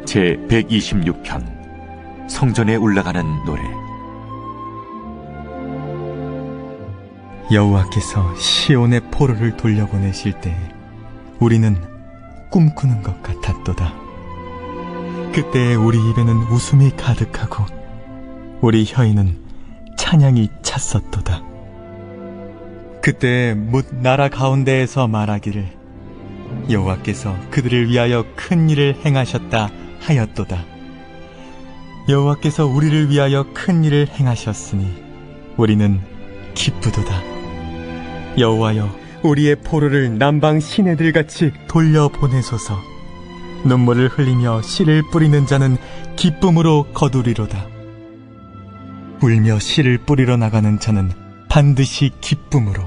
제126편 성전에 올라가는 노래. 여호와께서 시온의 포로를 돌려보내실 때 우리는 꿈꾸는 것 같았도다. 그때 우리 입에는 웃음이 가득하고 우리 혀에는 찬양이 찼었도다. 그때 뭇 나라 가운데에서 말하기를 여호와께서 그들을 위하여 큰 일을 행하셨다 하였도다. 여호와께서 우리를 위하여 큰 일을 행하셨으니 우리는 기쁘도다. 여호와여, 우리의 포로를 남방 시내들같이 돌려보내소서. 눈물을 흘리며 씨를 뿌리는 자는 기쁨으로 거두리로다. 울며 씨를 뿌리러 나가는 자는 반드시 기쁨으로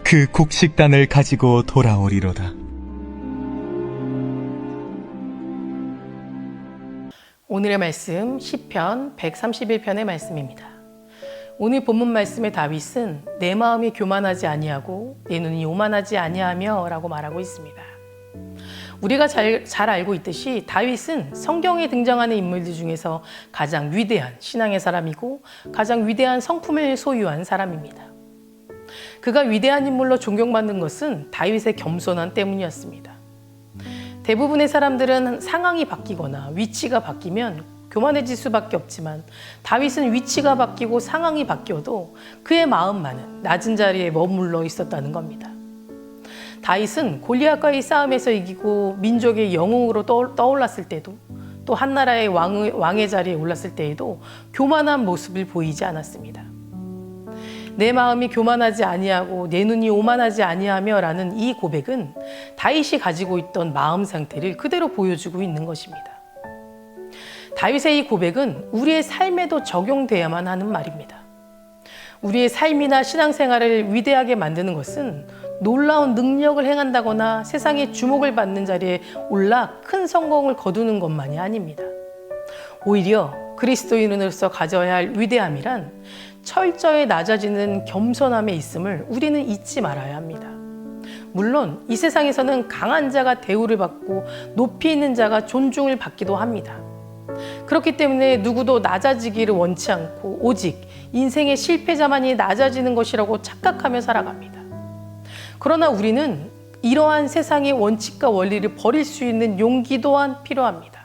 그 곡식단을 가지고 돌아오리로다. 오늘의 말씀 시편 131편의 말씀입니다. 오늘 본문 말씀의 다윗은 내 마음이 교만하지 아니하고 내 눈이 오만하지 아니하며 라고 말하고 있습니다. 우리가 잘 알고 있듯이 다윗은 성경에 등장하는 인물들 중에서 가장 위대한 신앙의 사람이고 가장 위대한 성품을 소유한 사람입니다. 그가 위대한 인물로 존경받는 것은 다윗의 겸손함 때문이었습니다. 대부분의 사람들은 상황이 바뀌거나 위치가 바뀌면 교만해질 수밖에 없지만 다윗은 위치가 바뀌고 상황이 바뀌어도 그의 마음만은 낮은 자리에 머물러 있었다는 겁니다. 다윗은 골리앗과의 싸움에서 이기고 민족의 영웅으로 떠올랐을 때도 또 한나라의 왕의 자리에 올랐을 때에도 교만한 모습을 보이지 않았습니다. 내 마음이 교만하지 아니하고 내 눈이 오만하지 아니하며 라는 이 고백은 다윗이 가지고 있던 마음 상태를 그대로 보여주고 있는 것입니다. 다윗의 이 고백은 우리의 삶에도 적용돼야만 하는 말입니다. 우리의 삶이나 신앙생활을 위대하게 만드는 것은 놀라운 능력을 행한다거나 세상의 주목을 받는 자리에 올라 큰 성공을 거두는 것만이 아닙니다. 오히려 그리스도인으로서 가져야 할 위대함이란 철저히 낮아지는 겸손함에 있음을 우리는 잊지 말아야 합니다. 물론 이 세상에서는 강한 자가 대우를 받고 높이 있는 자가 존중을 받기도 합니다. 그렇기 때문에 누구도 낮아지기를 원치 않고 오직 인생의 실패자만이 낮아지는 것이라고 착각하며 살아갑니다. 그러나 우리는 이러한 세상의 원칙과 원리를 버릴 수 있는 용기 또한 필요합니다.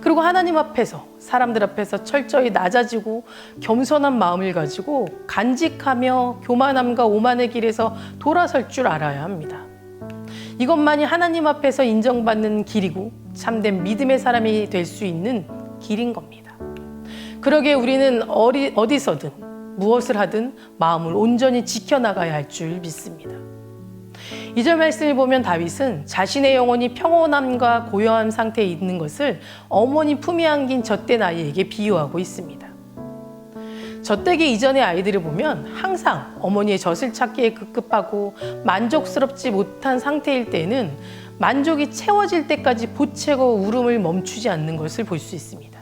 그리고 하나님 앞에서, 사람들 앞에서 철저히 낮아지고 겸손한 마음을 가지고 간직하며 교만함과 오만의 길에서 돌아설 줄 알아야 합니다. 이것만이 하나님 앞에서 인정받는 길이고 참된 믿음의 사람이 될 수 있는 길인 겁니다. 그러기에 우리는 어디서든 무엇을 하든 마음을 온전히 지켜나가야 할 줄 믿습니다. 2절 말씀을 보면 다윗은 자신의 영혼이 평온함과 고요한 상태에 있는 것을 어머니 품에 안긴 젖된 아이에게 비유하고 있습니다. 젖되기 이전의 아이들을 보면 항상 어머니의 젖을 찾기에 급급하고 만족스럽지 못한 상태일 때에는 만족이 채워질 때까지 보채고 울음을 멈추지 않는 것을 볼 수 있습니다.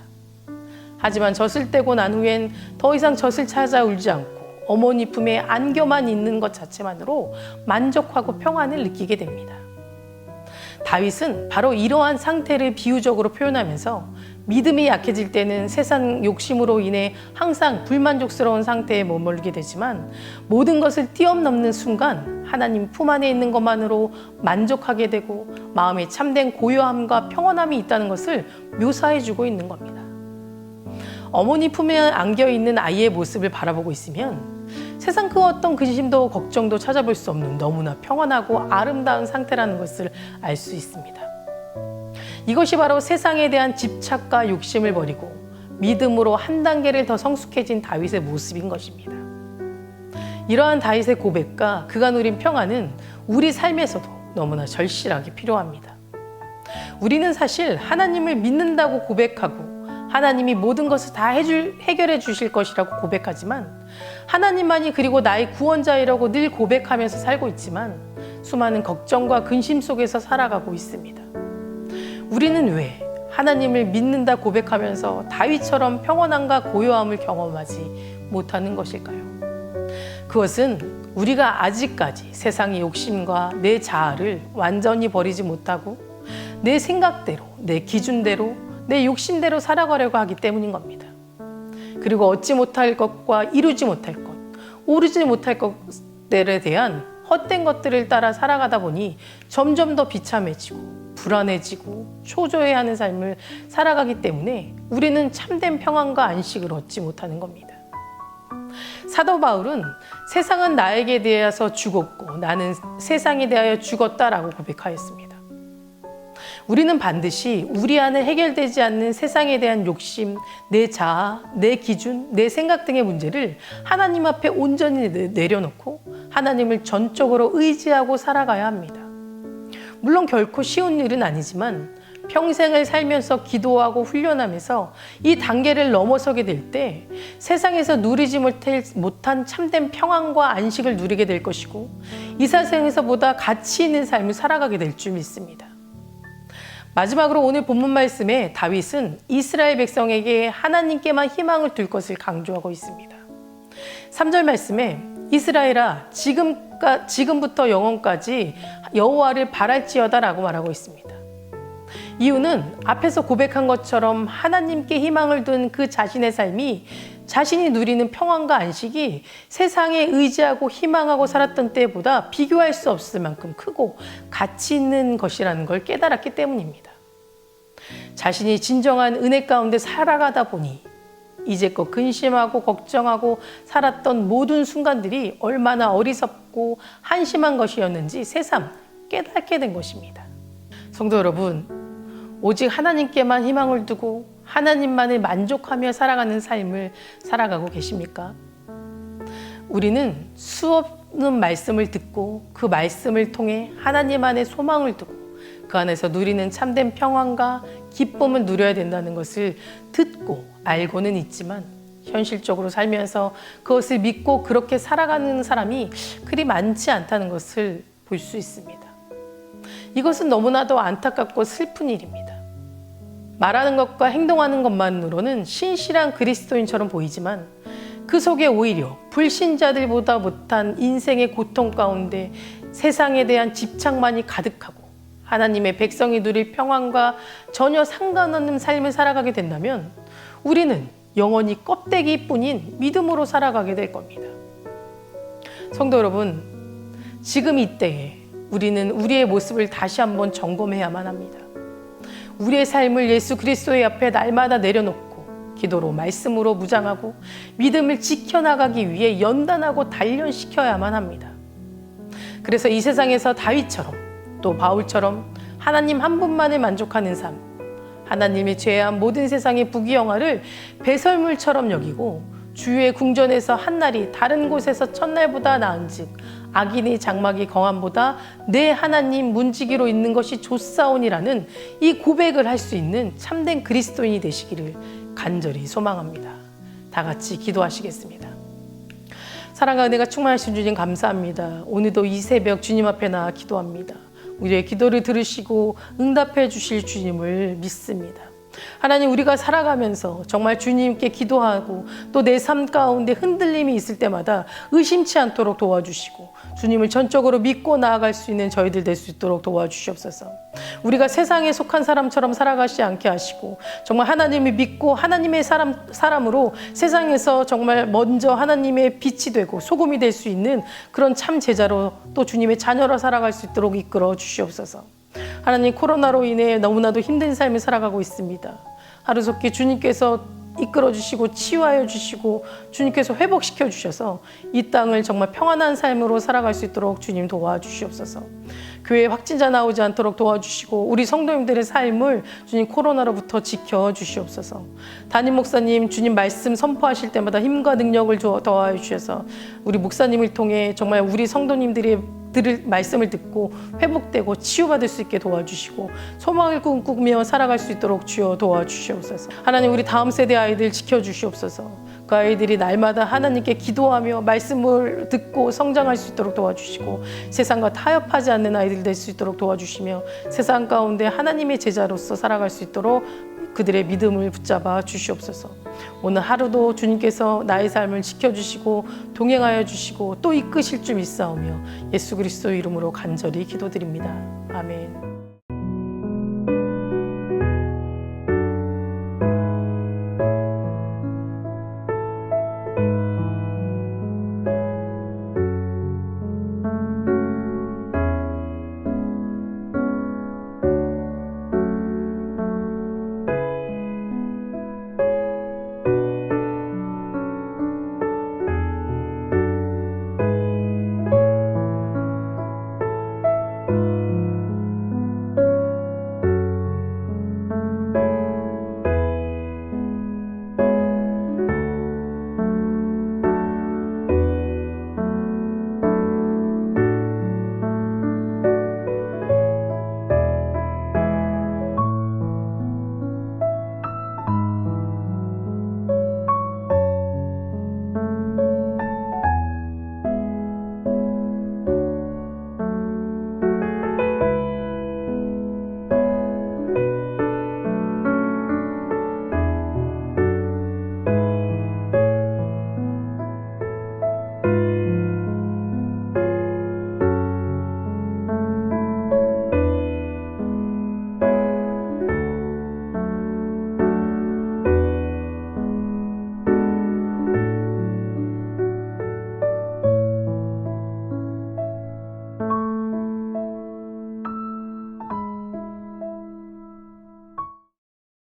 하지만 젖을 떼고 난 후엔 더 이상 젖을 찾아 울지 않고 어머니 품에 안겨만 있는 것 자체만으로 만족하고 평안을 느끼게 됩니다. 다윗은 바로 이러한 상태를 비유적으로 표현하면서 믿음이 약해질 때는 세상 욕심으로 인해 항상 불만족스러운 상태에 머물게 되지만 모든 것을 뛰어넘는 순간 하나님 품 안에 있는 것만으로 만족하게 되고 마음에 참된 고요함과 평온함이 있다는 것을 묘사해주고 있는 겁니다. 어머니 품에 안겨있는 아이의 모습을 바라보고 있으면 세상 그 어떤 근심도 걱정도 찾아볼 수 없는 너무나 평안하고 아름다운 상태라는 것을 알 수 있습니다. 이것이 바로 세상에 대한 집착과 욕심을 버리고 믿음으로 한 단계를 더 성숙해진 다윗의 모습인 것입니다. 이러한 다윗의 고백과 그가 누린 평안은 우리 삶에서도 너무나 절실하게 필요합니다. 우리는 사실 하나님을 믿는다고 고백하고 하나님이 모든 것을 다 해결해 주실 것이라고 고백하지만 하나님만이 그리고 나의 구원자이라고 늘 고백하면서 살고 있지만 수많은 걱정과 근심 속에서 살아가고 있습니다. 우리는 왜 하나님을 믿는다 고백하면서 다윗처럼 평온함과 고요함을 경험하지 못하는 것일까요? 그것은 우리가 아직까지 세상의 욕심과 내 자아를 완전히 버리지 못하고 내 생각대로, 내 기준대로, 내 욕심대로 살아가려고 하기 때문인 겁니다. 그리고 얻지 못할 것과 이루지 못할 것, 오르지 못할 것들에 대한 헛된 것들을 따라 살아가다 보니 점점 더 비참해지고 불안해지고 초조해하는 삶을 살아가기 때문에 우리는 참된 평안과 안식을 얻지 못하는 겁니다. 사도 바울은 세상은 나에게 대하여 죽었고 나는 세상에 대하여 죽었다라고 고백하였습니다. 우리는 반드시 우리 안에 해결되지 않는 세상에 대한 욕심, 내 자아, 내 기준, 내 생각 등의 문제를 하나님 앞에 온전히 내려놓고 하나님을 전적으로 의지하고 살아가야 합니다. 물론 결코 쉬운 일은 아니지만 평생을 살면서 기도하고 훈련하면서 이 단계를 넘어서게 될 때 세상에서 누리지 못한 참된 평안과 안식을 누리게 될 것이고 이 세상에서 보다 가치 있는 삶을 살아가게 될 줄 믿습니다. 마지막으로 오늘 본문 말씀에 다윗은 이스라엘 백성에게 하나님께만 희망을 둘 것을 강조하고 있습니다. 3절 말씀에 이스라엘아 지금부터 영원까지 여호와를 바랄지어다라고 말하고 있습니다. 이유는 앞에서 고백한 것처럼 하나님께 희망을 둔 그 자신의 삶이 자신이 누리는 평안과 안식이 세상에 의지하고 희망하고 살았던 때보다 비교할 수 없을 만큼 크고 가치 있는 것이라는 걸 깨달았기 때문입니다. 자신이 진정한 은혜 가운데 살아가다 보니 이제껏 근심하고 걱정하고 살았던 모든 순간들이 얼마나 어리석고 한심한 것이었는지 새삼 깨닫게 된 것입니다. 성도 여러분, 오직 하나님께만 희망을 두고 하나님만을 만족하며 살아가는 삶을 살아가고 계십니까? 우리는 수없는 말씀을 듣고 그 말씀을 통해 하나님 안에 소망을 두고 그 안에서 누리는 참된 평안과 기쁨을 누려야 된다는 것을 듣고 알고는 있지만 현실적으로 살면서 그것을 믿고 그렇게 살아가는 사람이 그리 많지 않다는 것을 볼 수 있습니다. 이것은 너무나도 안타깝고 슬픈 일입니다. 말하는 것과 행동하는 것만으로는 신실한 그리스도인처럼 보이지만 그 속에 오히려 불신자들보다 못한 인생의 고통 가운데 세상에 대한 집착만이 가득하고 하나님의 백성이 누릴 평안과 전혀 상관없는 삶을 살아가게 된다면 우리는 영원히 껍데기뿐인 믿음으로 살아가게 될 겁니다. 성도 여러분, 지금 이때에 우리는 우리의 모습을 다시 한번 점검해야만 합니다. 우리의 삶을 예수 그리스도의 앞에 날마다 내려놓고 기도로 말씀으로 무장하고 믿음을 지켜나가기 위해 연단하고 단련시켜야만 합니다. 그래서 이 세상에서 다윗처럼 또 바울처럼 하나님 한 분만을 만족하는 삶, 하나님이 제한 모든 세상의 부귀영화를 배설물처럼 여기고 주의 궁전에서 한날이 다른 곳에서 첫날보다 나은즉 악인의 장막이 거함보다 내 하나님 문지기로 있는 것이 좋사오니라는 이 고백을 할 수 있는 참된 그리스도인이 되시기를 간절히 소망합니다. 다 같이 기도하시겠습니다. 사랑과 은혜가 충만하신 주님 감사합니다. 오늘도 이 새벽 주님 앞에 나와 기도합니다. 우리의 기도를 들으시고 응답해 주실 주님을 믿습니다. 하나님, 우리가 살아가면서 정말 주님께 기도하고 또 내 삶 가운데 흔들림이 있을 때마다 의심치 않도록 도와주시고 주님을 전적으로 믿고 나아갈 수 있는 저희들 될 수 있도록 도와주시옵소서. 우리가 세상에 속한 사람처럼 살아가지 않게 하시고 정말 하나님을 믿고 하나님의 사람으로 세상에서 정말 먼저 하나님의 빛이 되고 소금이 될 수 있는 그런 참 제자로 또 주님의 자녀로 살아갈 수 있도록 이끌어 주시옵소서. 하나님, 코로나로 인해 너무나도 힘든 삶을 살아가고 있습니다. 하루속히 주님께서 이끌어 주시고 치유하여 주시고 주님께서 회복시켜 주셔서 이 땅을 정말 평안한 삶으로 살아갈 수 있도록 주님 도와주시옵소서. 교회에 확진자 나오지 않도록 도와주시고 우리 성도님들의 삶을 주님 코로나로부터 지켜주시옵소서. 담임 목사님 주님 말씀 선포하실 때마다 힘과 능력을 더하여 주셔서 우리 목사님을 통해 정말 우리 성도님들이 들을 말씀을 듣고 회복되고 치유받을 수 있게 도와주시고 소망을 꿈꾸며 살아갈 수 있도록 주여 도와주시옵소서. 하나님, 우리 다음 세대 아이들 지켜주시옵소서. 그 아이들이 날마다 하나님께 기도하며 말씀을 듣고 성장할 수 있도록 도와주시고 세상과 타협하지 않는 아이들 될 수 있도록 도와주시며 세상 가운데 하나님의 제자로서 살아갈 수 있도록 그들의 믿음을 붙잡아 주시옵소서. 오늘 하루도 주님께서 나의 삶을 지켜주시고 동행하여 주시고 또 이끄실 줄 믿사오며 예수 그리스도 이름으로 간절히 기도드립니다. 아멘.